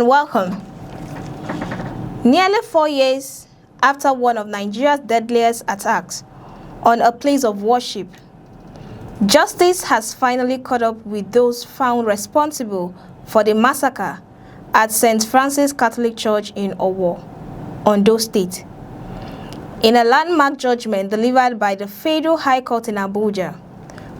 welcome. Nearly 4 years after one of Nigeria's deadliest attacks on a place of worship, justice has finally caught up with those found responsible for the massacre at St. Francis Catholic Church in Owo, Ondo State. In a landmark judgment delivered by the Federal High Court in Abuja,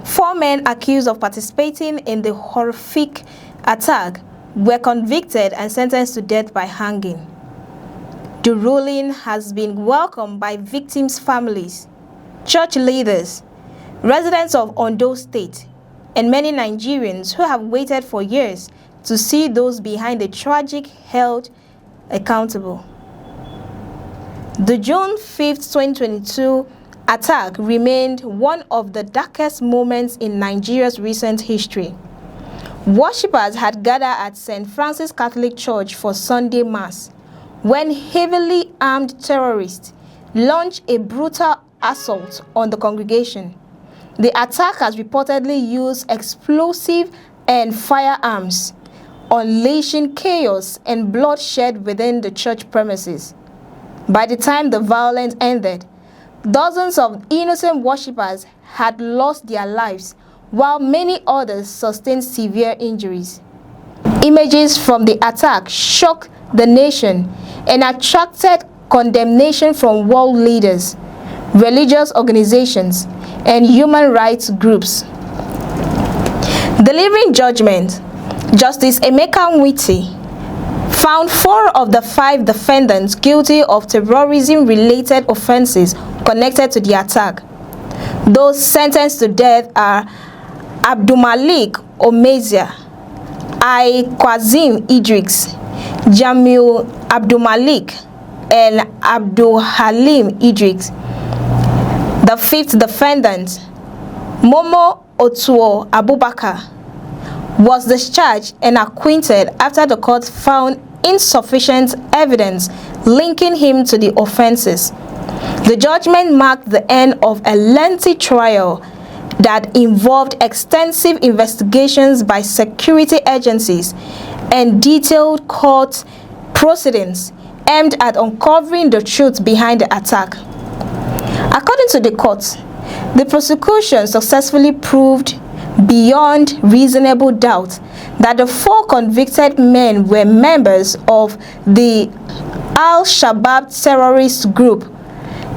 4 men accused of participating in the horrific attack were convicted and sentenced to death by hanging. The ruling has been welcomed by victims' families, church leaders, residents of Ondo State, and many Nigerians who have waited for years to see those behind the tragic held accountable. The June 5, 2022 attack remained one of the darkest moments in Nigeria's recent history. Worshippers had gathered at St. Francis Catholic Church for Sunday Mass when heavily armed terrorists launched a brutal assault on the congregation. The attackers reportedly used explosive and firearms, unleashing chaos and bloodshed within the church premises. By the time the violence ended, dozens of innocent worshippers had lost their lives, while many others sustained severe injuries. Images from the attack shocked the nation and attracted condemnation from world leaders, religious organizations, and human rights groups. Delivering judgment, Justice Emeka Nwite found 4 of the 5 defendants guilty of terrorism-related offenses connected to the attack. Those sentenced to death are Abdulmalik Omezia, Kwazim Idris, Jamil Abdulmalik, and Abdul Halim Idris. The 5th defendant, Momo Otuo Abubakar, was discharged and acquitted after the court found insufficient evidence linking him to the offenses. The judgment marked the end of a lengthy trial that involved extensive investigations by security agencies and detailed court proceedings aimed at uncovering the truth behind the attack. According to the court, the prosecution successfully proved beyond reasonable doubt that the 4 convicted men were members of the Al-Shabaab terrorist group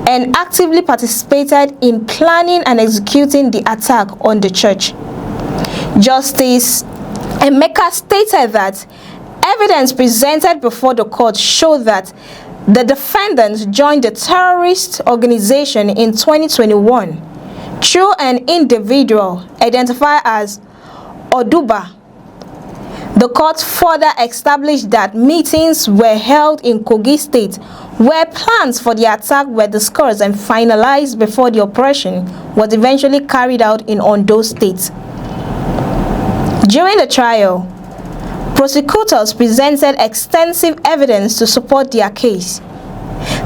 and actively participated in planning and executing the attack on the church. Justice Emeka stated that evidence presented before the court showed that the defendants joined the terrorist organization in 2021 through an individual identified as Oduba. The court further established that meetings were held in Kogi State where plans for the attack were discussed and finalized before the operation was eventually carried out in Ondo State. During the trial, prosecutors presented extensive evidence to support their case.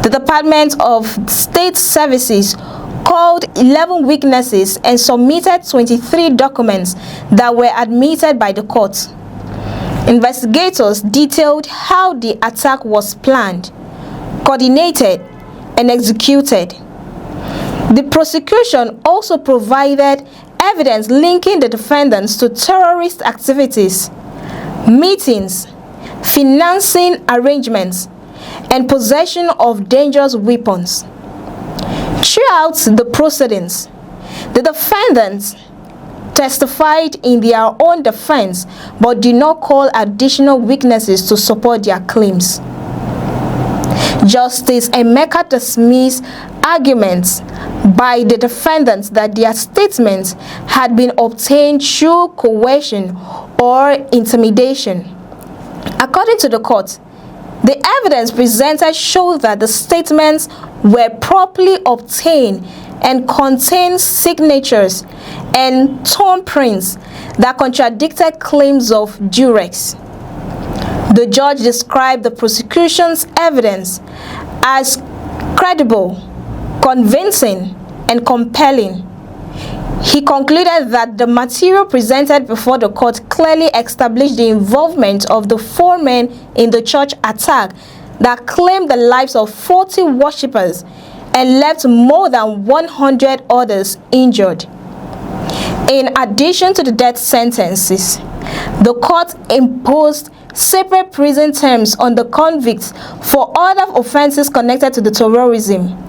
The Department of State Services called 11 witnesses and submitted 23 documents that were admitted by the court. Investigators detailed how the attack was planned, coordinated, and executed. The prosecution also provided evidence linking the defendants to terrorist activities, meetings, financing arrangements, and possession of dangerous weapons. Throughout the proceedings, the defendants testified in their own defense but did not call additional witnesses to support their claims. Justice Emeka dismissed arguments by the defendants that their statements had been obtained through coercion or intimidation. According to the court, the evidence presented showed that the statements were properly obtained and contained signatures and thumbprints that contradicted claims of duress. The judge described the prosecution's evidence as credible, convincing, and compelling. He concluded that the material presented before the court clearly established the involvement of the 4 men in the church attack that claimed the lives of 40 worshippers and left more than 100 others injured. In addition to the death sentences, the court imposed separate prison terms on the convicts for other offenses connected to the terrorism.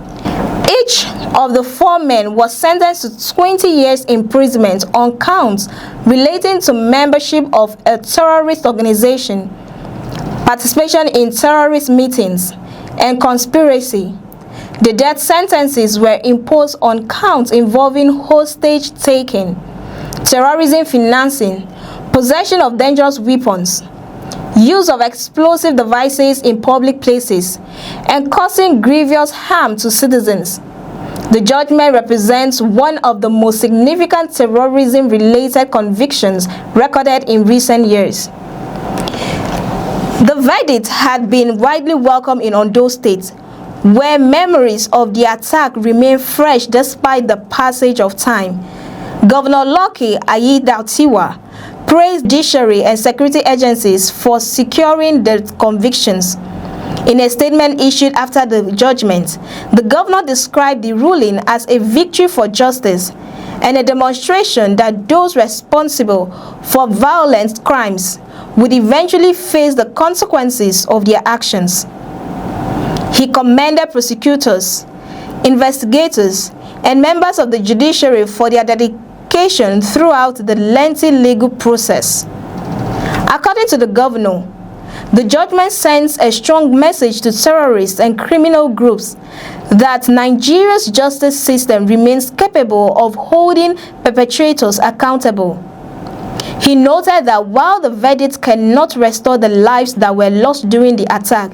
Each of the 4 men was sentenced to 20 years imprisonment on counts relating to membership of a terrorist organization, participation in terrorist meetings, and conspiracy. The death sentences were imposed on counts involving hostage taking, terrorism financing, possession of dangerous weapons, use of explosive devices in public places, and causing grievous harm to citizens. The judgment represents one of the most significant terrorism-related convictions recorded in recent years. The verdict had been widely welcomed in Ondo State, where memories of the attack remain fresh despite the passage of time. Governor Lucky Aiyedatiwa praised judiciary and security agencies for securing the convictions. In a statement issued after the judgment, the governor described the ruling as a victory for justice and a demonstration that those responsible for violent crimes would eventually face the consequences of their actions. He commended prosecutors, investigators, and members of the judiciary for their dedication throughout the lengthy legal process. According to the governor, the judgment sends a strong message to terrorists and criminal groups that Nigeria's justice system remains capable of holding perpetrators accountable. He noted that while the verdict cannot restore the lives that were lost during the attack,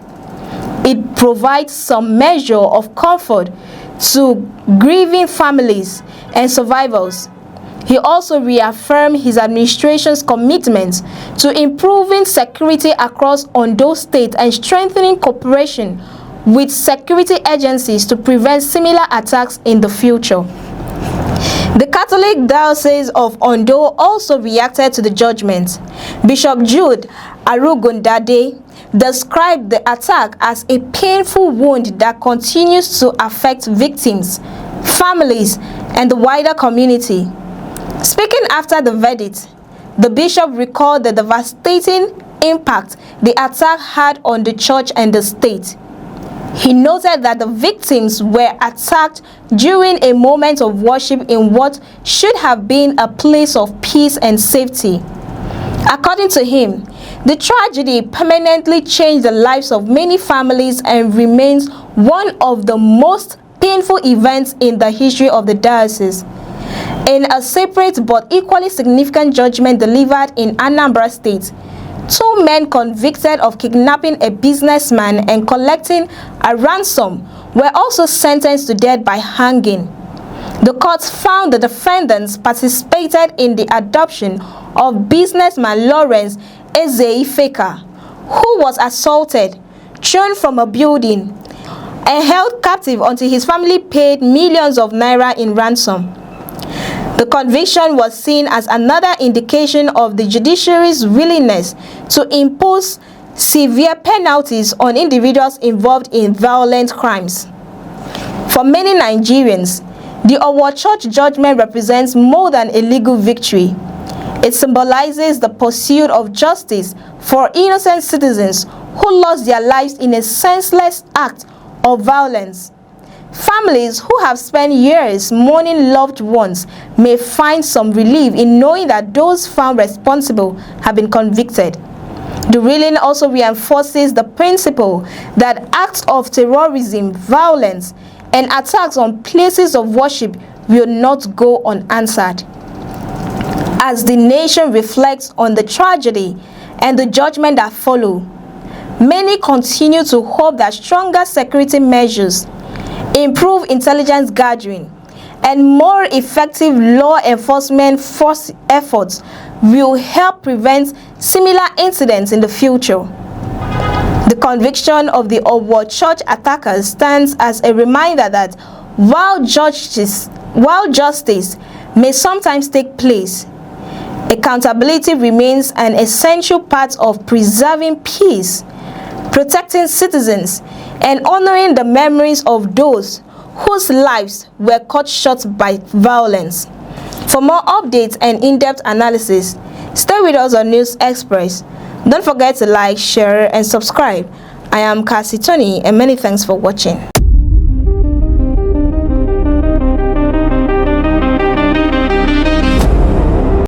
it provides some measure of comfort to grieving families and survivors. He also reaffirmed his administration's commitment to improving security across Ondo State and strengthening cooperation with security agencies to prevent similar attacks in the future. The Catholic Diocese of Ondo also reacted to the judgment. Bishop Jude Arugundade described the attack as a painful wound that continues to affect victims, families, and the wider community. Speaking after the verdict, the bishop recalled the devastating impact the attack had on the church and the state. He noted that the victims were attacked during a moment of worship in what should have been a place of peace and safety. According to him, the tragedy permanently changed the lives of many families and remains one of the most painful events in the history of the diocese. In a separate but equally significant judgment delivered in Anambra State, 2 men convicted of kidnapping a businessman and collecting a ransom were also sentenced to death by hanging. The court found the defendants participated in the adoption of businessman Lawrence Ezeifeka, who was assaulted, thrown from a building, and held captive until his family paid millions of naira in ransom. The conviction was seen as another indication of the judiciary's willingness to impose severe penalties on individuals involved in violent crimes. For many Nigerians, the Owo Church judgment represents more than a legal victory. It symbolizes the pursuit of justice for innocent citizens who lost their lives in a senseless act of violence. Families who have spent years mourning loved ones may find some relief in knowing that those found responsible have been convicted. The ruling also reinforces the principle that acts of terrorism, violence, and attacks on places of worship will not go unanswered. As the nation reflects on the tragedy and the judgment that follow, many continue to hope that stronger security measures, improved intelligence gathering, and more effective law enforcement force efforts will help prevent similar incidents in the future. The conviction of the Owo Church attackers stands as a reminder that while justice may sometimes take place, accountability remains an essential part of preserving peace, protecting citizens, and honoring the memories of those whose lives were cut short by violence. For more updates and in-depth analysis, stay with us on News Express. Don't forget to like, share, and subscribe. I am Cassie Tony, and many thanks for watching.